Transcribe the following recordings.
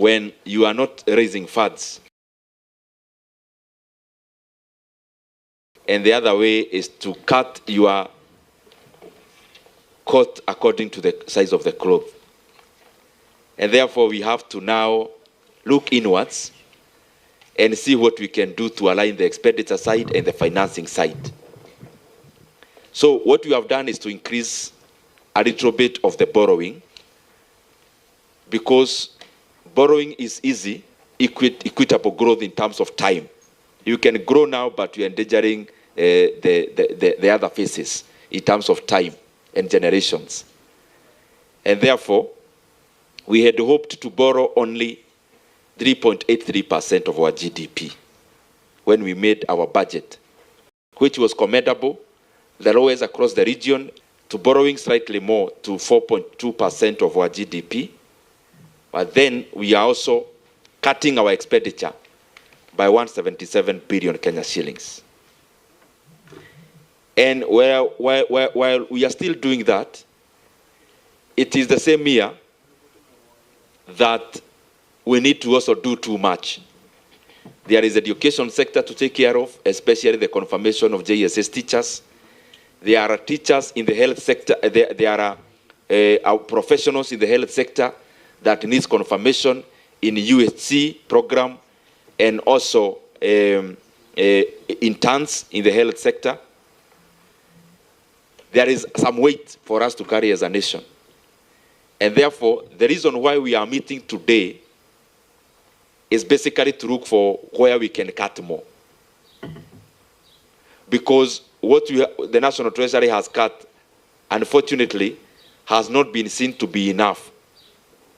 when you are not raising funds. And the other way is to cut your coat according to the size of the cloth. And therefore, we have to now look inwards and see what we can do to align the expenditure side and the financing side. So what we have done is to increase a little bit of the borrowing, because borrowing is easy, equitable growth in terms of time. You can grow now, but you're endangering the other phases in terms of time and generations. And therefore, we had hoped to borrow only 3.83% of our GDP when we made our budget, which was commendable. The lowest across the region, to borrowing slightly more to 4.2% of our GDP. But then we are also cutting our expenditure by 177 billion Kenya shillings. And while we are still doing that, it is the same year that we need to also do too much. There is the education sector to take care of, especially the confirmation of JSS teachers. There are teachers in the health sector. There are our professionals in the health sector that needs confirmation in UHC program, and also interns in the health sector. There is some weight for us to carry as a nation. And therefore, the reason why we are meeting today is basically to look for where we can cut more. Because what the National Treasury has cut, unfortunately, has not been seen to be enough.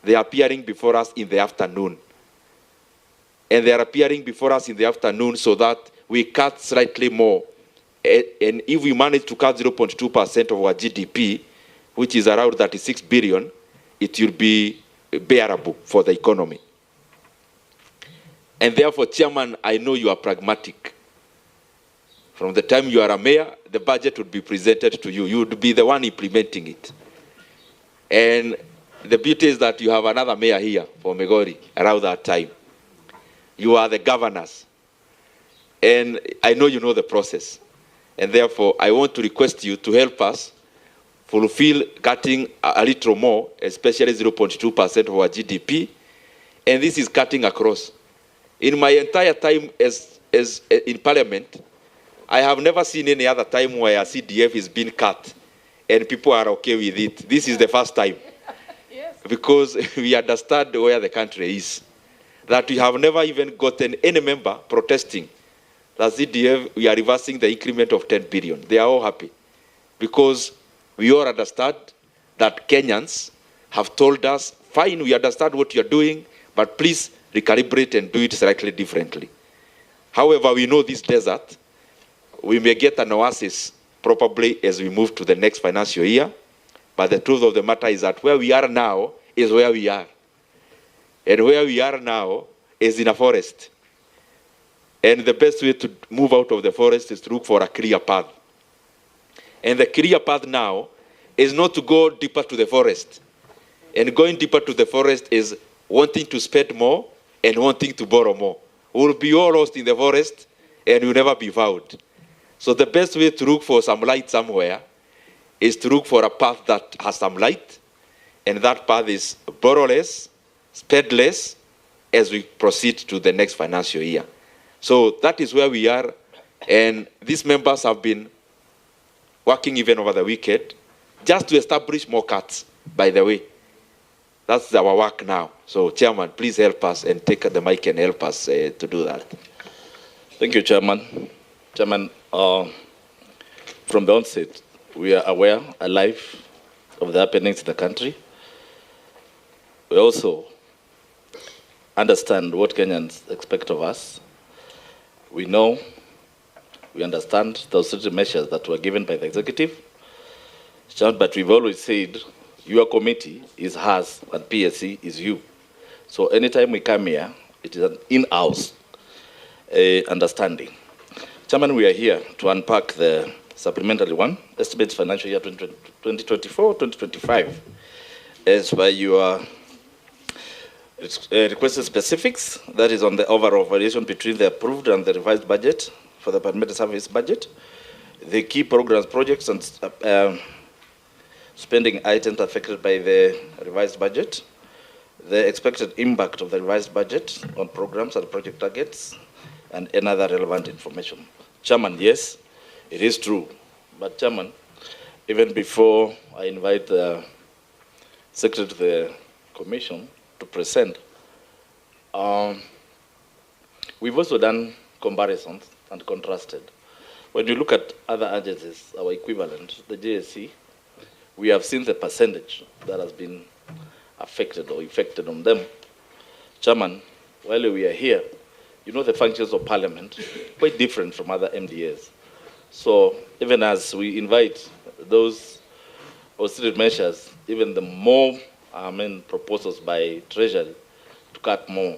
They are appearing before us in the afternoon. And they are appearing before us in the afternoon so that we cut slightly more. And if we manage to cut 0.2% of our GDP, which is around 36 billion, it will be bearable for the economy. And therefore, Chairman, I know you are pragmatic. From the time you are a mayor, the budget would be presented to you. You would be the one implementing it. And the beauty is that you have another mayor here for Migori around that time. You are the governors. And I know you know the process. And therefore, I want to request you to help us fulfill cutting a little more, especially 0.2% of our GDP. And this is cutting across. In my entire time as in Parliament, I have never seen any other time where a CDF is being cut and people are okay with it. This is the first time. Yes. Because we understand where the country is. That we have never even gotten any member protesting that CDF, we are reversing the increment of 10 billion. They are all happy. Because we all understand that Kenyans have told us, fine, we understand what you're doing, but please recalibrate and do it slightly differently. However, we know this desert, we may get an oasis probably as we move to the next financial year, but the truth of the matter is that where we are now is where we are. And where we are now is in a forest. And the best way to move out of the forest is to look for a clear path. And the clear path now is not to go deeper to the forest. And going deeper to the forest is wanting to spend more and wanting to borrow more. We'll be all lost in the forest and we'll never be found. So the best way to look for some light somewhere is to look for a path that has some light. And that path is borrow less, spend less as we proceed to the next financial year. So that is where we are. And these members have been working even over the weekend just to establish more cuts, by the way. That's our work now. So, Chairman, please help us and take the mic and help us to do that. Thank you, Chairman. Chairman, from the onset, we are aware, alive, of the happenings in the country. We also understand what Kenyans expect of us. We know, we understand the austerity measures that were given by the executive, but we've always said, your committee is us and PSC is you. So anytime we come here, it is an in-house understanding. Chairman, we are here to unpack the supplementary one, estimates financial year 2024-2025, as by your It's requested specifics, that is on the overall variation between the approved and the revised budget for the Parliamentary Service budget, the key programs, projects, and spending items affected by the revised budget, the expected impact of the revised budget on programs and project targets, and another relevant information. Chairman, yes, it is true. But Chairman, even before I invite the Secretary to the Commission to present, we've also done comparisons and contrasted. When you look at other agencies, our equivalent, the JSC, we have seen the percentage that has been affected or affected on them. Chairman, while we are here, you know the functions of Parliament, quite different from other MDAs. So even as we invite those austerity measures, even the more proposals by Treasury to cut more,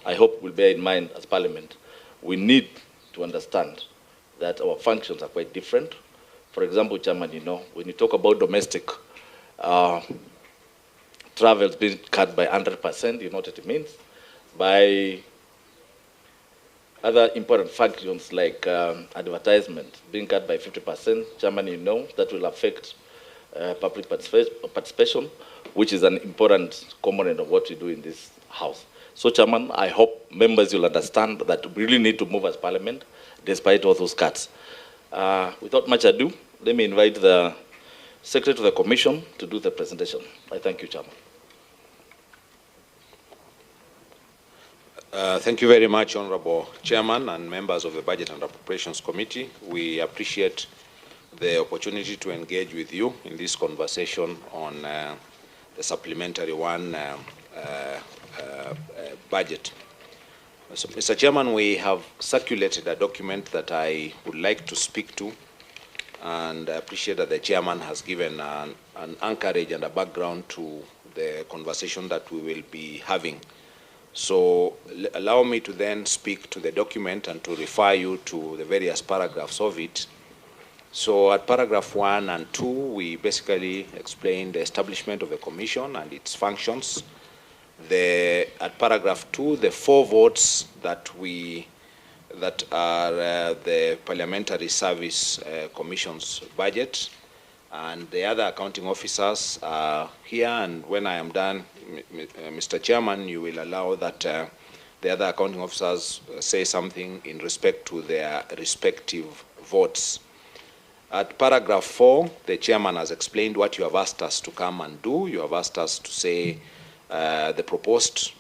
I hope we'll bear in mind as Parliament, we need to understand that our functions are quite different. For example, Chairman, you know, when you talk about domestic travels being cut by 100%, you know what it means? By other important functions like advertisement being cut by 50%, Chairman, you know, that will affect public participation, which is an important component of what we do in this House. So, Chairman, I hope members will understand that we really need to move as Parliament despite all those cuts. Without much ado, let me invite the Secretary to the Commission to do the presentation. I thank you, Chairman. Thank you very much, Honorable Chairman and members of the Budget and Appropriations Committee. We appreciate the opportunity to engage with you in this conversation on the supplementary one budget. So, Mr. Chairman, we have circulated a document that I would like to speak to, and I appreciate that the Chairman has given an anchorage and a background to the conversation that we will be having. So allow me to then speak to the document and to refer you to the various paragraphs of it. So at paragraph 1 and 2, we basically explain the establishment of the commission and its functions. At paragraph 2, the 4 votes that are the Parliamentary Service Commission's budget, and the other accounting officers are here, and when I am done, Mr. Chairman, you will allow that the other accounting officers say something in respect to their respective votes. At paragraph 4, the Chairman has explained what you have asked us to come and do. You have asked us to say the proposed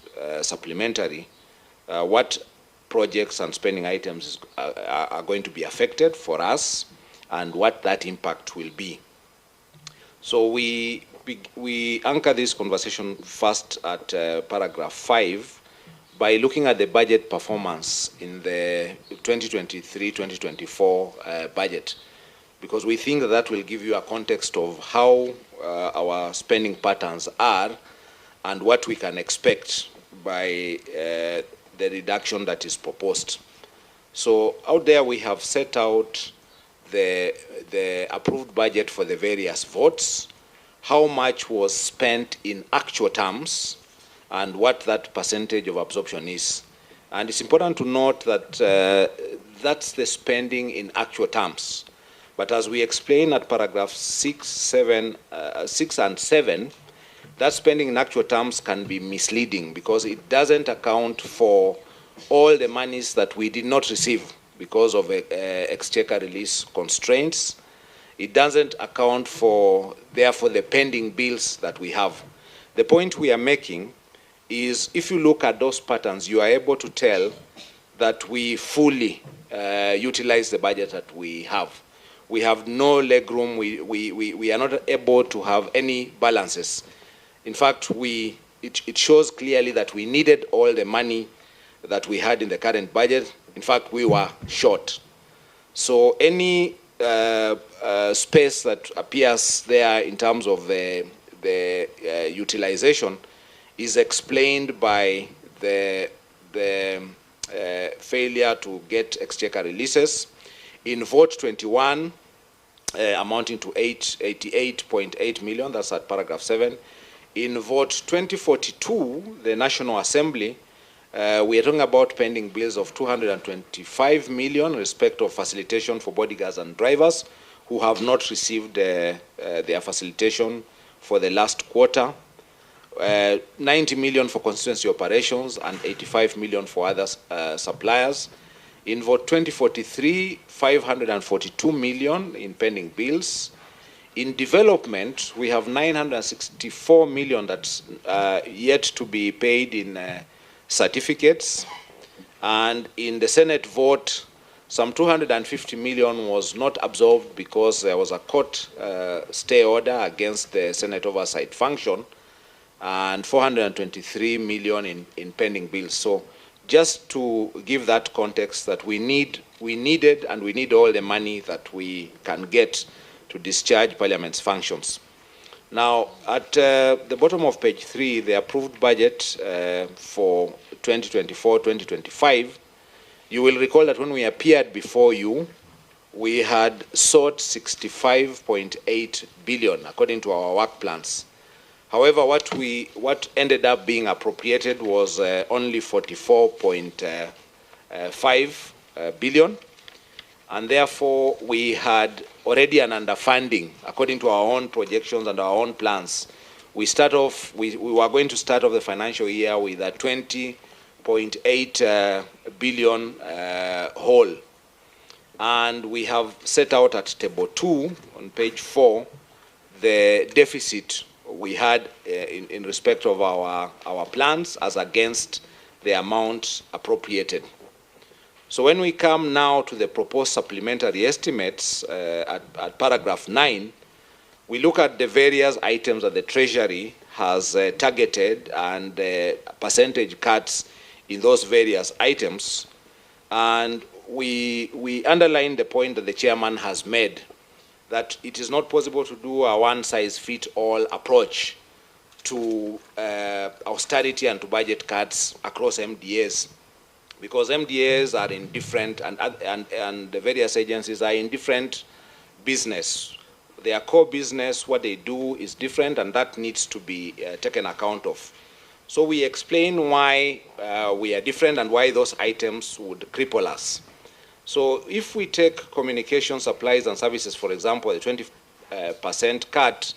supplementary, what projects and spending items are going to be affected for us, and what that impact will be. So we anchor this conversation first at paragraph 5 by looking at the budget performance in the 2023-2024 budget, because we think that will give you a context of how our spending patterns are and what we can expect by the reduction that is proposed. So out there we have set out the approved budget for the various votes, how much was spent in actual terms, and what that percentage of absorption is. And it's important to note that that's the spending in actual terms. But as we explain at paragraph 6 and 7, that spending in actual terms can be misleading because it doesn't account for all the monies that we did not receive because of exchequer release constraints. It doesn't account for, therefore, the pending bills that we have. The point we are making is if you look at those patterns, you are able to tell that we fully utilize the budget that we have. We have no leg room. We are not able to have any balances. In fact, it shows clearly that we needed all the money that we had in the current budget. In fact, we were short. So any space that appears there in terms of the utilization is explained by the failure to get exchequer releases. In vote 21, amounting to 88.8 million, that's at paragraph 7. In vote 2042, the National Assembly, we are talking about pending bills of 225 million in respect of facilitation for bodyguards and drivers who have not received their facilitation for the last quarter, 90 million for constituency operations, and 85 million for other suppliers. In vote 2043, 542 million in pending bills. In development, we have 964 million that's yet to be paid in certificates. And in the Senate vote, some 250 million was not absorbed because there was a court stay order against the Senate oversight function, and 423 million in pending bills. So just to give that context, that we need all the money that we can get to discharge Parliament's functions. Now, at the bottom of page 3, the approved budget for 2024-2025, you will recall that when we appeared before you, we had sought 65.8 billion according to our work plans. However, what ended up being appropriated was only 44.5 billion, and therefore we had already an underfunding according to our own projections and our own plans. We were going to start off the financial year with a 20.8 billion hole, and we have set out at table 2 on page 4 the deficit we had in respect of our plans as against the amount appropriated. So when we come now to the proposed supplementary estimates at paragraph 9, we look at the various items that the Treasury has targeted and percentage cuts in those various items. And we underline the point that the chairman has made, that it is not possible to do a one-size-fits-all approach to austerity and to budget cuts across MDAs, because MDAs are in different, and the various agencies are in different business. Their core business, what they do, is different, and that needs to be taken account of. So we explain why we are different and why those items would cripple us. So if we take communication supplies and services, for example, the 20% cut,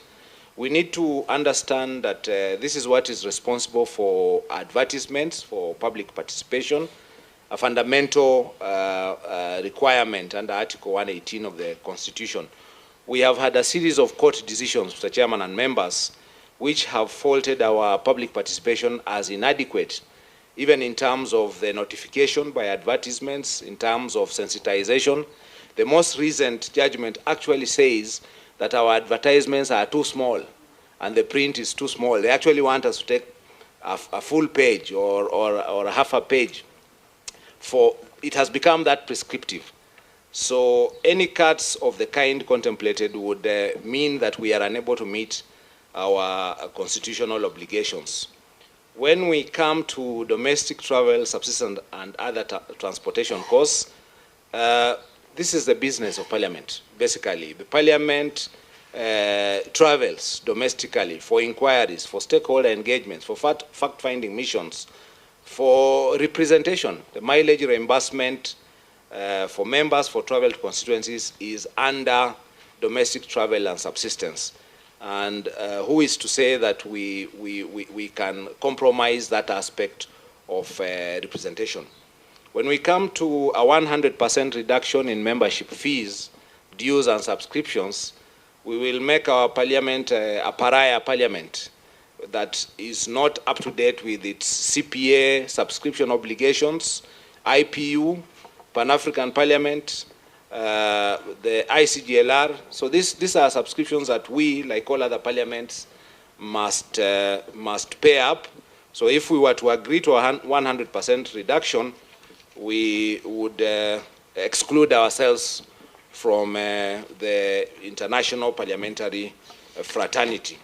we need to understand that this is what is responsible for advertisements, for public participation, a fundamental requirement under Article 118 of the Constitution. We have had a series of court decisions, Mr. Chairman and members, which have faulted our public participation as inadequate, even in terms of the notification by advertisements, in terms of sensitization. The most recent judgment actually says that our advertisements are too small and the print is too small. They actually want us to take a full page or a half a page. It has become that prescriptive. So any cuts of the kind contemplated would mean that we are unable to meet our constitutional obligations. When we come to domestic travel, subsistence, and other transportation costs, this is the business of Parliament, basically. The Parliament travels domestically for inquiries, for stakeholder engagements, for fact-finding missions, for representation. The mileage reimbursement for members for travel to constituencies is under domestic travel and subsistence. And who is to say that we can compromise that aspect of representation? When we come to a 100% reduction in membership fees, dues and subscriptions, we will make our Parliament a pariah Parliament that is not up to date with its CPA subscription obligations, IPU, Pan-African Parliament, the ICGLR. So these are subscriptions that we, like all other parliaments, must pay up. So if we were to agree to a 100% reduction, we would exclude ourselves from the international parliamentary fraternity.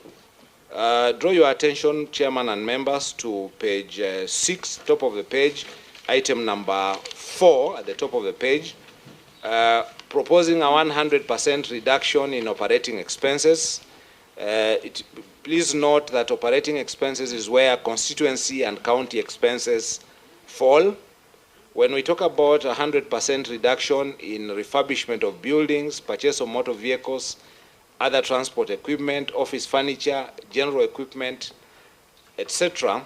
Draw your attention, Chairman and members, to page 6, top of the page, item number 4 at the top of the page, proposing a 100% reduction in operating expenses. Please note that operating expenses is where constituency and county expenses fall. When we talk about 100% reduction in refurbishment of buildings, purchase of motor vehicles, other transport equipment, office furniture, general equipment, etc.,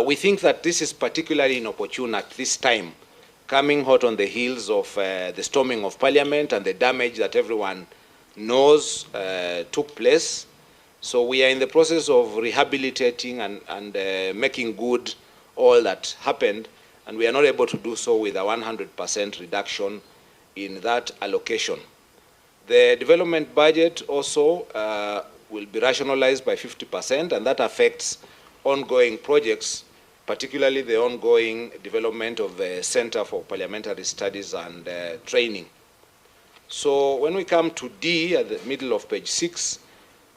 we think that this is particularly inopportune at this time, coming hot on the heels of the storming of Parliament and the damage that everyone knows took place. So we are in the process of rehabilitating and making good all that happened, and we are not able to do so with a 100% reduction in that allocation. The development budget also will be rationalized by 50%, and that affects ongoing projects, particularly the ongoing development of the Center for Parliamentary Studies and Training. So when we come to D at the middle of page 6,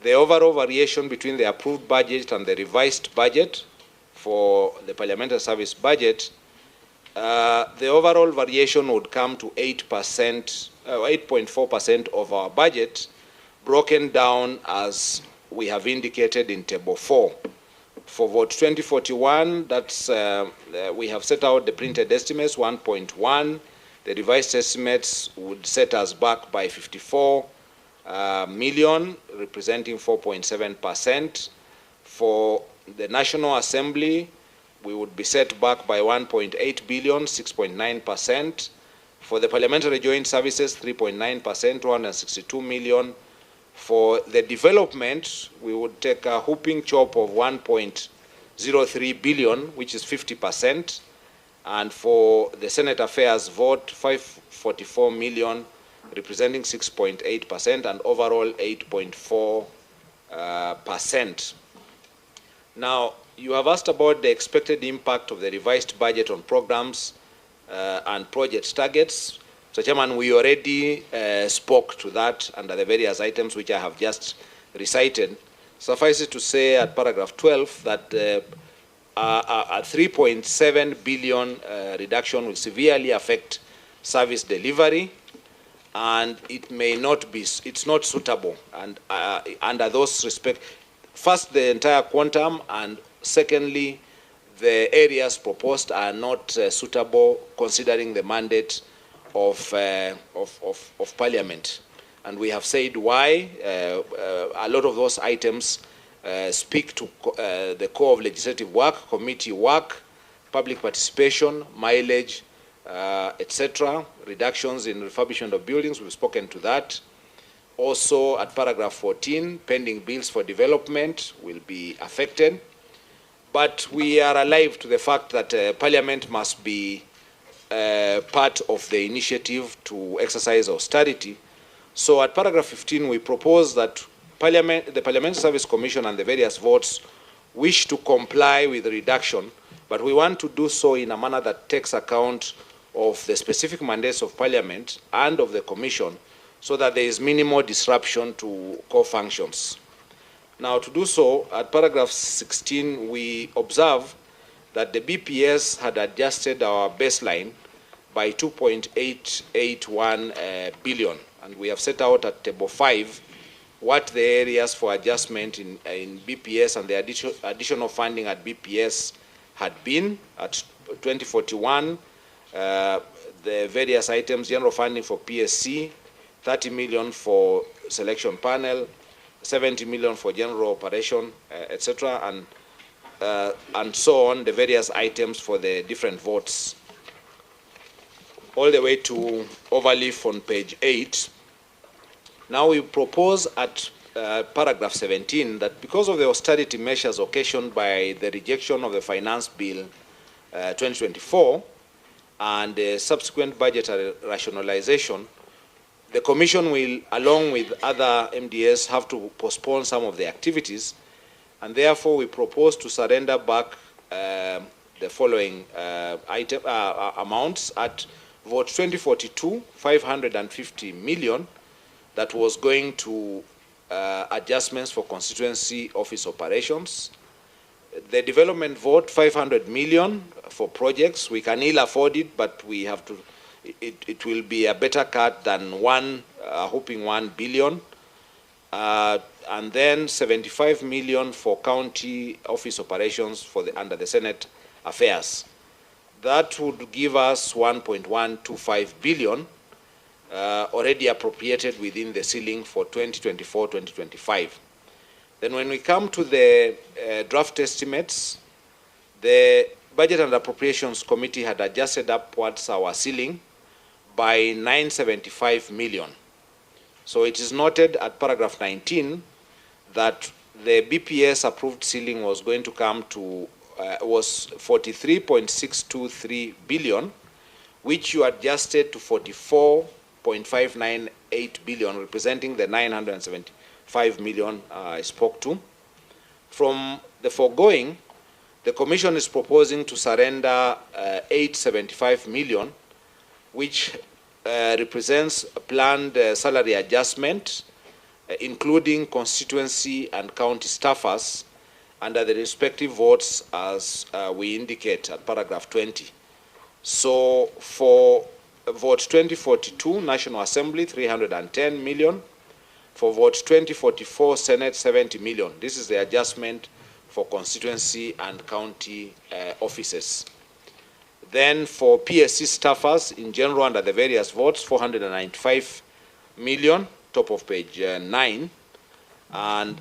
the overall variation between the approved budget and the revised budget for the Parliamentary Service budget, the overall variation would come to 8.4% of our budget, broken down as we have indicated in Table 4. For vote 2041, that's, we have set out the printed estimates, 1.1. The revised estimates would set us back by 54 million, representing 4.7%. For the National Assembly, we would be set back by 1.8 billion, 6.9%. For the Parliamentary Joint Services, 3.9%, 262 million. For the development, we would take a whooping chop of 1.03 billion, which is 50%. And for the Senate Affairs vote, 544 million, representing 6.8%, and overall 8.4%. Now, you have asked about the expected impact of the revised budget on programs and project targets. So, Chairman, we already spoke to that under the various items which I have just recited. Suffice it to say at paragraph 12 that a 3.7 billion reduction will severely affect service delivery, and it may not be, it's not suitable. And under those respect, first, the entire quantum, and secondly, the areas proposed are not suitable considering the mandate of Parliament. And we have said why. A lot of those items speak to the core of legislative work, committee work, public participation, mileage, etc., reductions in refurbishment of buildings. We've spoken to that. Also, at paragraph 14, pending bills for development will be affected. But we are alive to the fact that Parliament must be part of the initiative to exercise austerity. So at paragraph 15, we propose that the Parliamentary Service Commission and the various votes wish to comply with the reduction, but we want to do so in a manner that takes account of the specific mandates of Parliament and of the Commission, so that there is minimal disruption to core functions. Now, to do so, at paragraph 16, we observe that the BPS had adjusted our baseline by 2.881 billion, and we have set out at table 5 what the areas for adjustment in BPS and the additional funding at BPS had been. At 2041, the various items: general funding for PSC, 30 million for selection panel, 70 million for general operation, etc., and so on, the various items for the different votes, all the way to overleaf on page 8. Now we propose at paragraph 17 that because of the austerity measures occasioned by the rejection of the Finance Bill 2024 and the subsequent budgetary rationalization, the Commission will, along with other MDS, have to postpone some of the activities, and therefore we propose to surrender back the following amounts. At vote 2042, 550 million, that was going to adjustments for constituency office operations. The development vote, 500 million for projects. We can ill afford it, but we have to. It will be a better cut than whopping 1 billion. and then 75 million for county office operations under the Senate affairs. That would give us 1.125 billion already appropriated within the ceiling for 2024-2025. Then when we come to the draft estimates, the Budget and Appropriations Committee had adjusted upwards our ceiling by 975 million. So it is noted at paragraph 19 that the BPS approved ceiling was going to come to was 43.623 billion, which you adjusted to 44.598 billion, representing the 975 million I spoke to. From the foregoing, the Commission is proposing to surrender 875 million, which represents a planned salary adjustment, including constituency and county staffers, under the respective votes as we indicate at paragraph 20. So for vote 2042, National Assembly, 310 million. For vote 2044, Senate, 70 million. This is the adjustment for constituency and county offices. Then for PSC staffers in general under the various votes, 495 million, top of page 9, and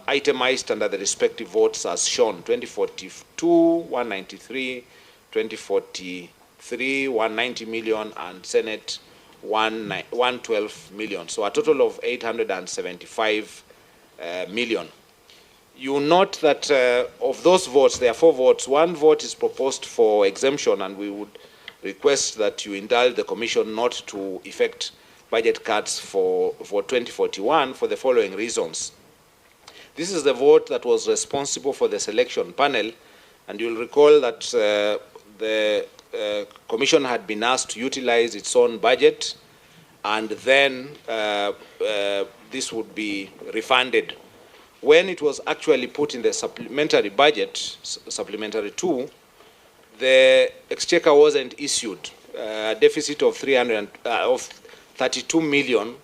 itemized under the respective votes as shown, 2042, 193, 2043, 190 million, and Senate, 112 million. So a total of 875 million. You note that of those votes, there are 4 votes. 1 vote is proposed for exemption, and we would request that you indulge the Commission not to effect budget cuts for 2041 for the following reasons. This is the vote that was responsible for the selection panel, and you'll recall that the Commission had been asked to utilize its own budget, and then this would be refunded. When it was actually put in the supplementary budget, supplementary 2, the exchequer wasn't issued a deficit of 32 million,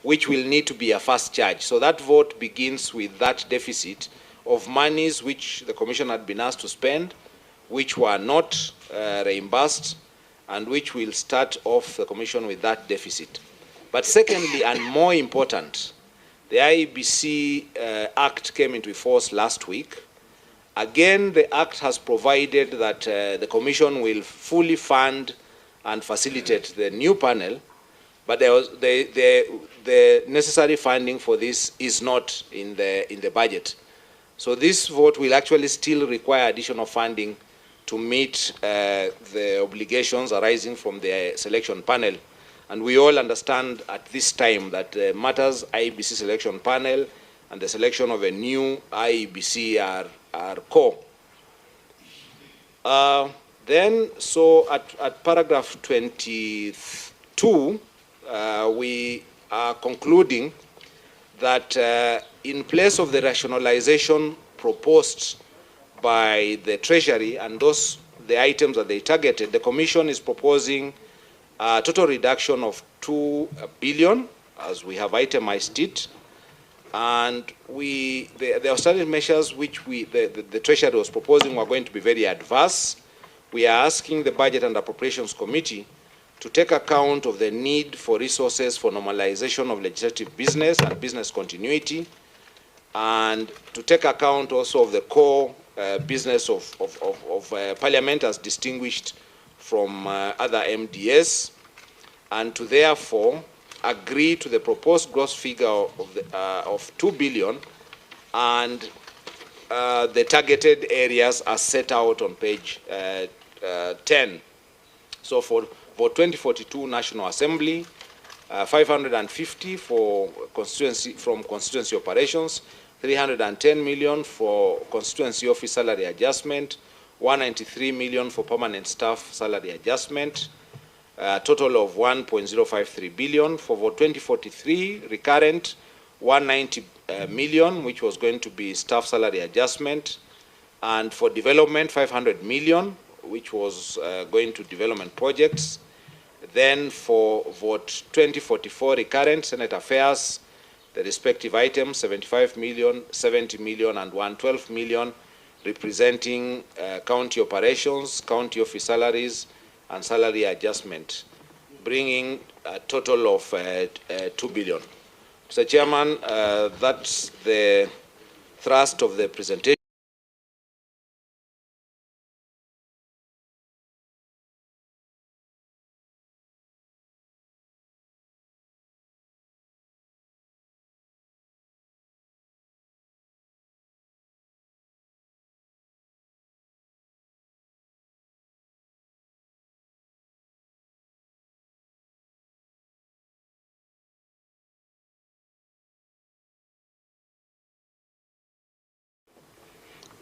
which will need to be a fast charge. So that vote begins with that deficit of monies which the Commission had been asked to spend, which were not reimbursed, and which will start off the Commission with that deficit. But secondly, and more important, the IEBC Act came into force last week. Again, the Act has provided that the Commission will fully fund and facilitate the new panel, but the necessary funding for this is not in the budget. So this vote will actually still require additional funding to meet the obligations arising from the selection panel. And we all understand at this time that the matters IEBC selection panel and the selection of a new IEBC are core. Then, so at paragraph 22, we are concluding that in place of the rationalization proposed by the Treasury and the items that they targeted, the Commission is proposing a total reduction of 2 billion, as we have itemized it, and the austerity measures which the Treasury was proposing were going to be very adverse. We are asking the Budget and Appropriations Committee to take account of the need for resources for normalization of legislative business and business continuity, and to take account also of the core business of Parliament as distinguished from other MDS, and to therefore agree to the proposed gross figure of 2 billion and the targeted areas are set out on page 10. So for 2042 National Assembly, 550 for constituency operations, 310 million for constituency office salary adjustment, 193 million for permanent staff salary adjustment, a total of 1.053 billion. For vote 2043 recurrent, 190 million, which was going to be staff salary adjustment, and for development 500 million, which was going to development projects. Then for vote 2044 recurrent Senate affairs, the respective items, 75 million, 70 million, and 112 million, representing county operations, county office salaries, and salary adjustment, bringing a total of 2 billion. Mr. Chairman, that's the thrust of the presentation.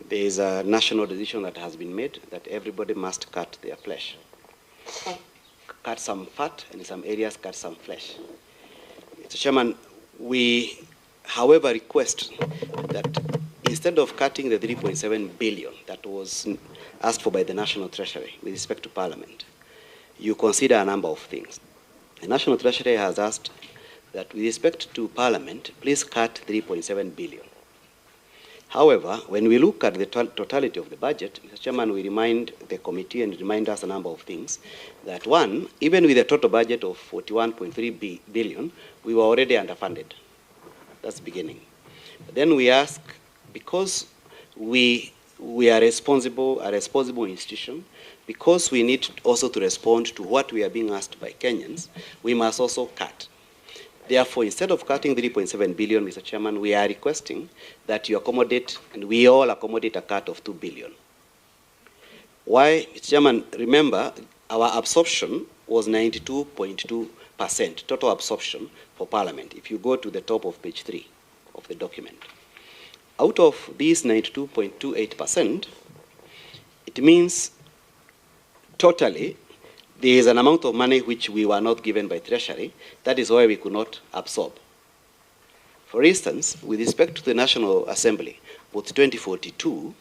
There is a national decision that has been made that everybody must cut their flesh. Cut some fat, and in some areas cut some flesh. Mr. Chairman, we, however, request that instead of cutting the 3.7 billion that was asked for by the National Treasury with respect to Parliament, you consider a number of things. The National Treasury has asked that with respect to Parliament, please cut 3.7 billion. However, when we look at the totality of the budget, Mr. Chairman, we remind the committee and remind us a number of things. That one, even with a total budget of 41.3 billion, we were already underfunded. That's the beginning. But then we ask, because we are a responsible institution, because we need also to respond to what we are being asked by Kenyans, we must also cut. Therefore, instead of cutting 3.7 billion, Mr. Chairman, we are requesting that you accommodate, and we all accommodate a cut of 2 billion. Why, Mr. Chairman, remember, our absorption was 92.2%, total absorption for Parliament, if you go to the top of page 3 of the document. Out of these 92.28%, it means totally there is an amount of money which we were not given by Treasury. That is why we could not absorb. For instance, with respect to the National Assembly, with 2042,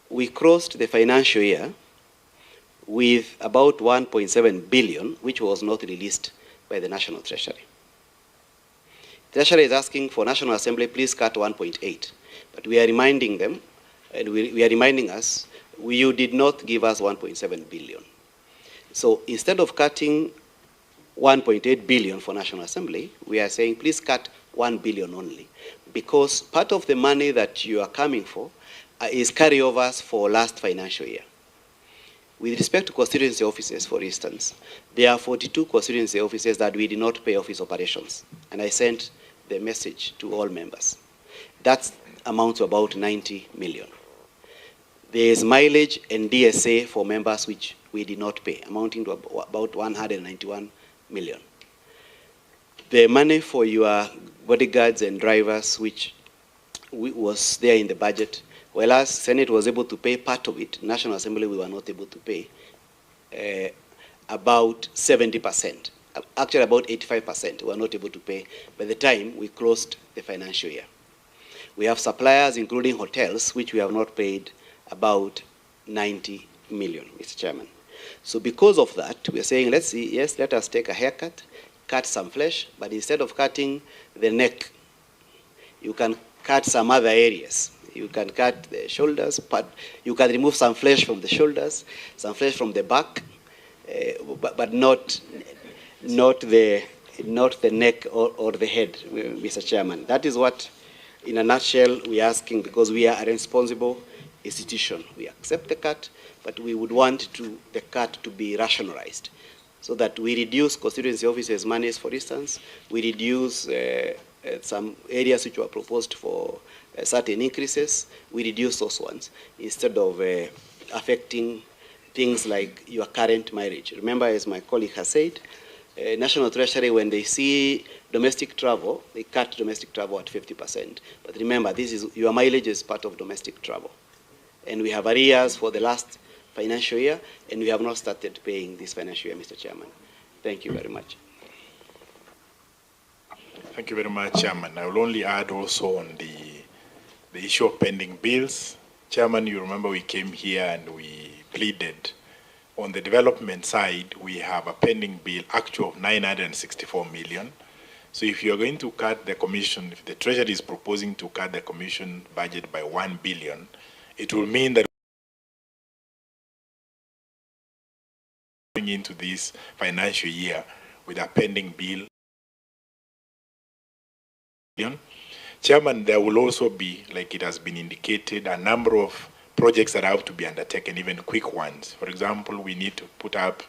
we crossed the financial year with about 1.7 billion, which was not released by the National Treasury. Treasury is asking for National Assembly, please cut 1.8. But we are reminding them, and we are reminding us, you did not give us 1.7 billion. So instead of cutting 1.8 billion for National Assembly, we are saying please cut 1 billion only, because part of the money that you are coming for is carryovers for last financial year. With respect to constituency offices, for instance, there are 42 constituency offices that we did not pay office operations, and I sent the message to all members. That amounts to about 90 million. There is mileage and DSA for members which we did not pay, amounting to about 191 million. The money for your bodyguards and drivers, which was there in the budget, whereas Senate was able to pay part of it, National Assembly we were not able to pay about 70%. Actually about 85% we were not able to pay by the time we closed the financial year. We have suppliers, including hotels, which we have not paid about 90 million, Mr. Chairman. So because of that, we are saying, let's see, yes, let us take a haircut, cut some flesh, but instead of cutting the neck, you can cut some other areas. You can cut the shoulders, but you can remove some flesh from the shoulders, some flesh from the back, but not the neck or the head, Mr. Chairman. That is what, in a nutshell, we are asking, because we are a responsible institution. We accept the cut, but we would want the cut to be rationalized so that we reduce constituency offices' monies, for instance. We reduce some areas which were proposed for certain increases. We reduce those ones instead of affecting things like your current mileage. Remember, as my colleague has said, National Treasury, when they see domestic travel, they cut domestic travel at 50%. But remember, your mileage is part of domestic travel. And we have arrears for the last financial year, and we have not started paying this financial year, Mr. Chairman. Thank you very much. Thank you very much, Chairman. I will only add also on the issue of pending bills. Chairman, you remember we came here and we pleaded on the development side, we have a pending bill actual of 964 million. So if you're going to cut the commission, if the Treasury is proposing to cut the commission budget by 1 billion, it will mean that going into this financial year with a pending bill. Chairman, there will also be, like it has been indicated, a number of projects that have to be undertaken, even quick ones. For example, we need to put up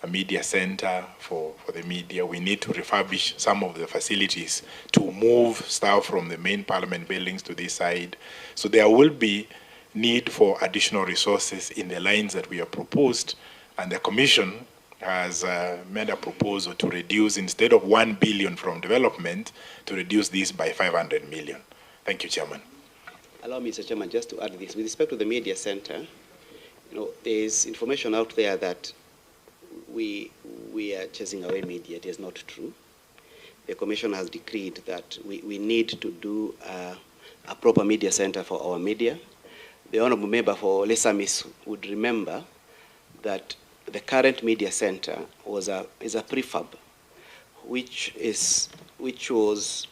a media center for the media. We need to refurbish some of the facilities to move staff from the main parliament buildings to this side. So there will be need for additional resources in the lines that we have proposed, and the Commission has made a proposal to reduce, instead of 1 billion from development, to reduce this by 500 million. Thank you, Chairman. Allow me, Mr. Chairman, just to add this. With respect to the media center, there is information out there that we are chasing away media. It is not true. The Commission has decreed that we need to do a proper media center for our media. The Honourable Member for Lesamis would remember that the current media center is a prefab, which was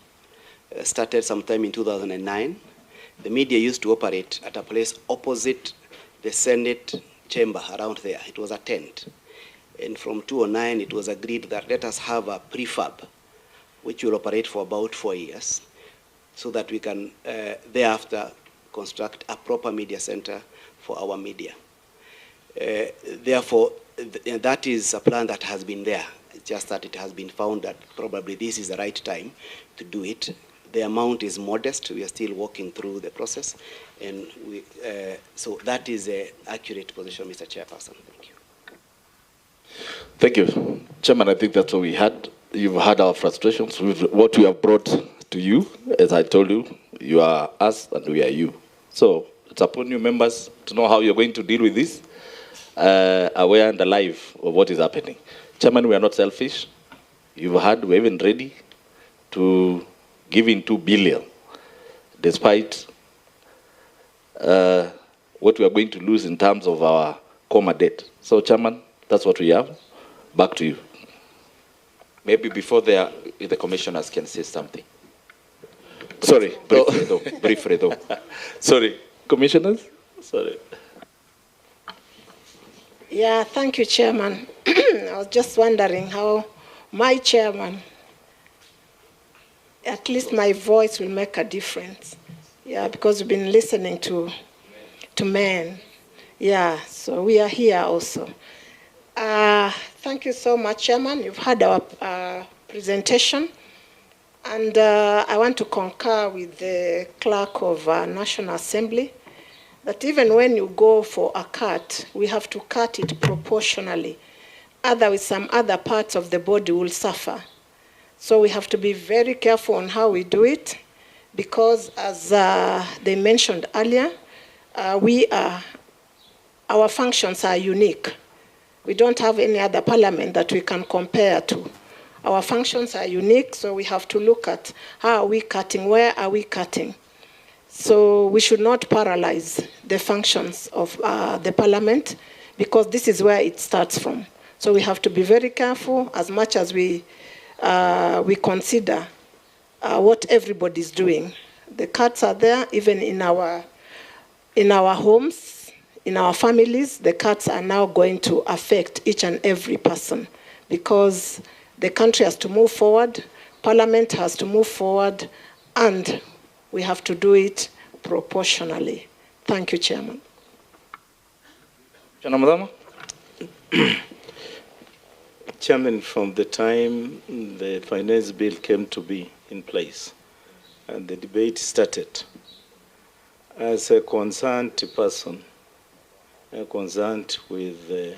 started sometime in 2009. The media used to operate at a place opposite the Senate chamber around there. It was a tent. And from 2009, it was agreed that let us have a prefab, which will operate for about 4 years, so that we can thereafter construct a proper media center for our media. Therefore, that is a plan that has been there. It's just that it has been found that probably this is the right time to do it. The amount is modest. We are still working through the process. And so that is an accurate position, Mr. Chairperson. Thank you. Thank you. Chairman, I think that's what we had. You've had our frustrations with what we have brought to you. As I told you, you are us and we are you. So it's upon you members to know how you're going to deal with this, aware and alive of what is happening. Chairman, we are not selfish. You've heard we're even ready to give in 2 billion, despite what we are going to lose in terms of our coma debt. So, Chairman, that's what we have. Back to you. Maybe before the commissioners can say something. Sorry. Briefly though. Sorry. Commissioners? Sorry. Yeah, thank you, Chairman. I was just wondering how my chairman, at least my voice will make a difference. Yeah, because we've been listening to men. Yeah, so we are here also. Thank you so much, Chairman. You've had our presentation. And I want to concur with the clerk of National Assembly that even when you go for a cut, we have to cut it proportionally. Otherwise, some other parts of the body will suffer. So we have to be very careful on how we do it, because as they mentioned earlier, our functions are unique. We don't have any other parliament that we can compare to. Our functions are unique, so we have to look at how are we cutting, where are we cutting. So we should not paralyze the functions of the parliament, because this is where it starts from. So we have to be very careful as much as we consider what everybody's doing. The cuts are there, even in our homes, in our families. The cuts are now going to affect each and every person, because the country has to move forward, Parliament has to move forward, and we have to do it proportionally. Thank you, Chairman. Chairman, from the time the finance bill came to be in place and the debate started, as a concerned person, concerned with the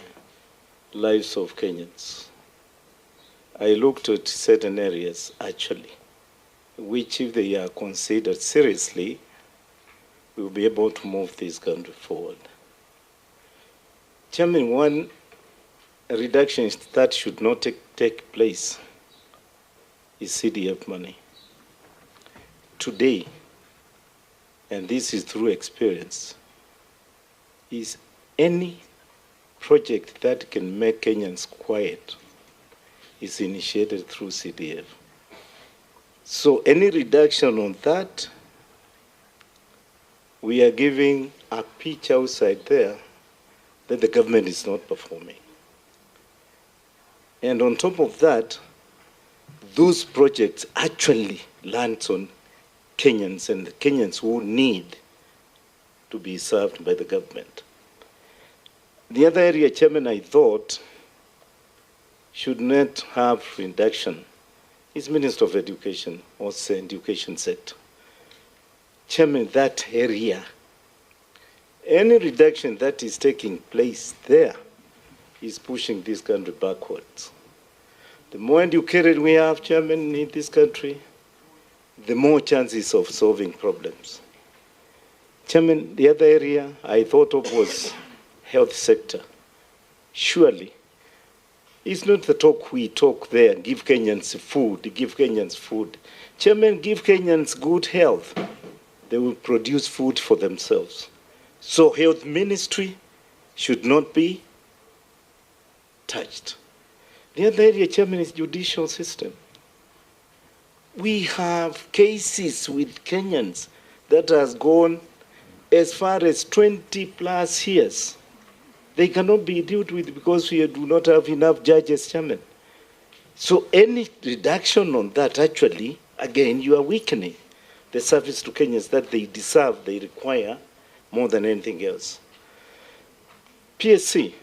lives of Kenyans, I looked at certain areas, actually, which if they are considered seriously, we will be able to move this country forward. Chairman, one reduction that should not take place is CDF money. Today, and this is through experience, is any project that can make Kenyans quiet is initiated through CDF. So any reduction on that, we are giving a pitch outside there that the government is not performing. And on top of that, those projects actually land on Kenyans and the Kenyans who need to be served by the government. The other area, Chairman, I thought should not have reduction is Minister of Education or the education sector. Chairman, that area, any reduction that is taking place there is pushing this country backwards. The more educated we have, Chairman, in this country, the more chances of solving problems. Chairman, the other area I thought of was health sector. Surely, it's not the talk we talk there, give Kenyans food, give Kenyans food. Chairman, give Kenyans good health. They will produce food for themselves. So health ministry should not be touched. The other area, Chairman, is judicial system. We have cases with Kenyans that has gone as far as 20 plus years. They cannot be dealt with because we do not have enough judges, Chairman. So any reduction on that, actually, again, you are weakening the service to Kenyans that they deserve, they require more than anything else. PSC,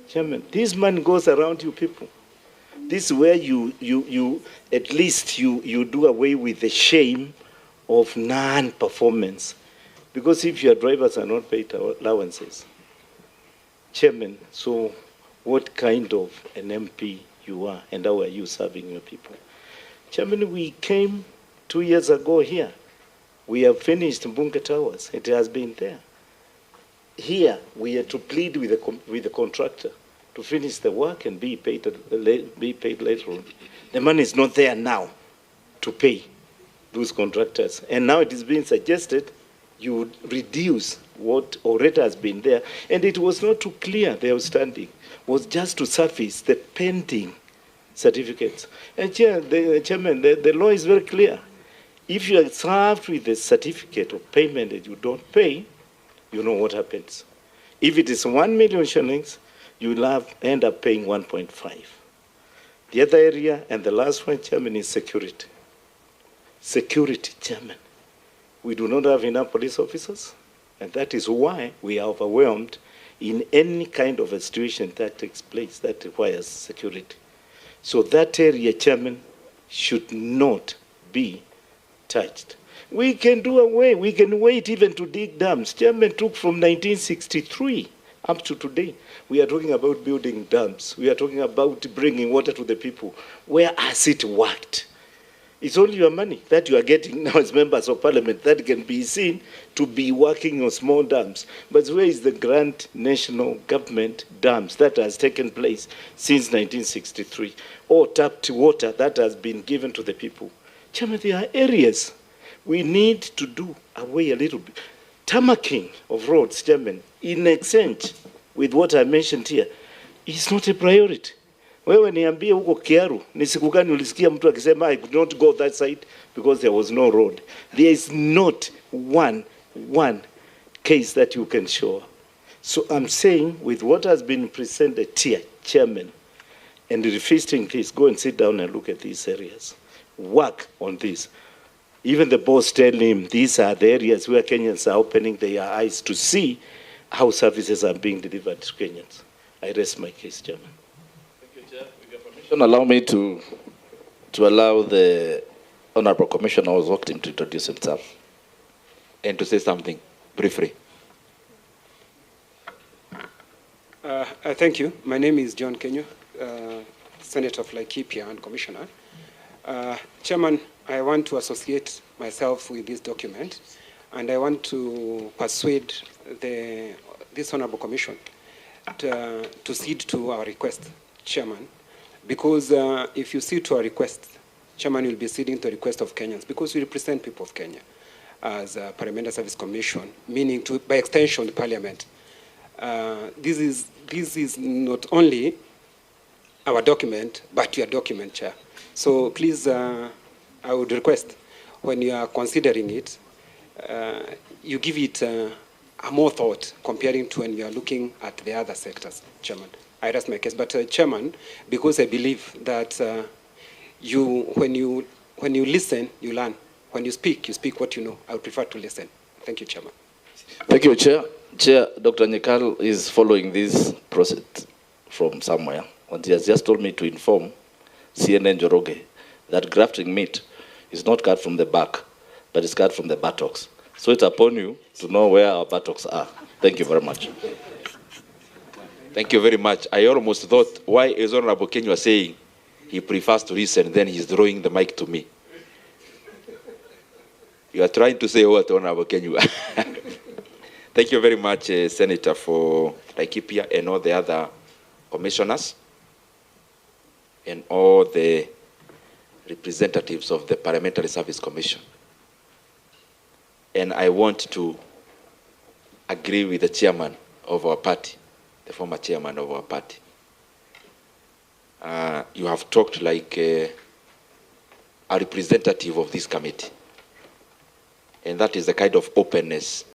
Chairman, this man goes around you people. This is where you at least you do away with the shame of non-performance. Because if your drivers are not paid allowances, Chairman, so what kind of an MP you are and how are you serving your people? Chairman, we came 2 years ago here. We have finished Mbunge Towers. It has been there. Here, we had to plead with the contractor to finish the work and be paid later on. The money is not there now to pay those contractors. And now it is being suggested you would reduce what already has been there. And it was not to clear the outstanding, it was just to surface the pending certificates. And Chairman, the law is very clear. If you are served with a certificate of payment that you don't pay, you know what happens. If it is 1 million shillings, you will end up paying 1.5. The other area, and the last one, Chairman, is security. Security, Chairman. We do not have enough police officers, and that is why we are overwhelmed in any kind of a situation that takes place that requires security. So that area, Chairman, should not be touched. We can do away, we can wait even to dig dams. Chairman took from 1963 up to today. We are talking about building dams. We are talking about bringing water to the people. Where has it worked? It's only your money that you are getting now as members of parliament that can be seen to be working on small dams. But where is the grand national government dams that has taken place since 1963? Or tapped water that has been given to the people? Chairman, there are areas we need to do away a little bit. Tarmacking of roads, Chairman, in exchange with what I mentioned here, is not a priority. Wewe niambie huko Kiaru, ni siku gani ulisikia mtu akisema I could not go that side because there was no road? There is not one case that you can show. So I'm saying with what has been presented here, Chairman, and the refisting case, go and sit down and look at these areas. Work on this. Even the boss tell him these are the areas where Kenyans are opening their eyes to see how services are being delivered to Kenyans. I rest my case, Chairman. Allow me to allow the Honorable Commissioner who was walked in to introduce himself. And to say something briefly. Thank you. My name is John Kenyo, Senator of Laikipia and Commissioner. Chairman, I want to associate myself with this document, and I want to persuade this Honorable Commission to cede to our request, Chairman. Because if you cede to our request, Chairman, you'll be ceding to the request of Kenyans, because we represent people of Kenya as a Parliamentary Service Commission, meaning by extension the Parliament. This is not only our document, but your document, Chair. So please, I would request, when you are considering it, you give it a more thought comparing to when you are looking at the other sectors, Chairman. I rest my case. But Chairman, because I believe that when you listen, you learn. When you speak what you know. I would prefer to listen. Thank you, Chairman. Thank you, Chair. Chair, Dr. Nyekal is following this process from somewhere, and he has just told me to inform CNN Joroge that grafting meat is not cut from the back, but it's cut from the buttocks. So it's upon you to know where our buttocks are. Thank you very much. Thank you very much. I almost thought, why is Honorable Kenya saying he prefers to listen, then he's drawing the mic to me? You are trying to say what, Honorable Kenya? Thank you very much, Senator, for Laikipia and all the other commissioners and all the representatives of the Parliamentary Service Commission. And I want to agree with the chairman of our party, the former chairman of our party. You have talked like a representative of this committee. And that is the kind of openness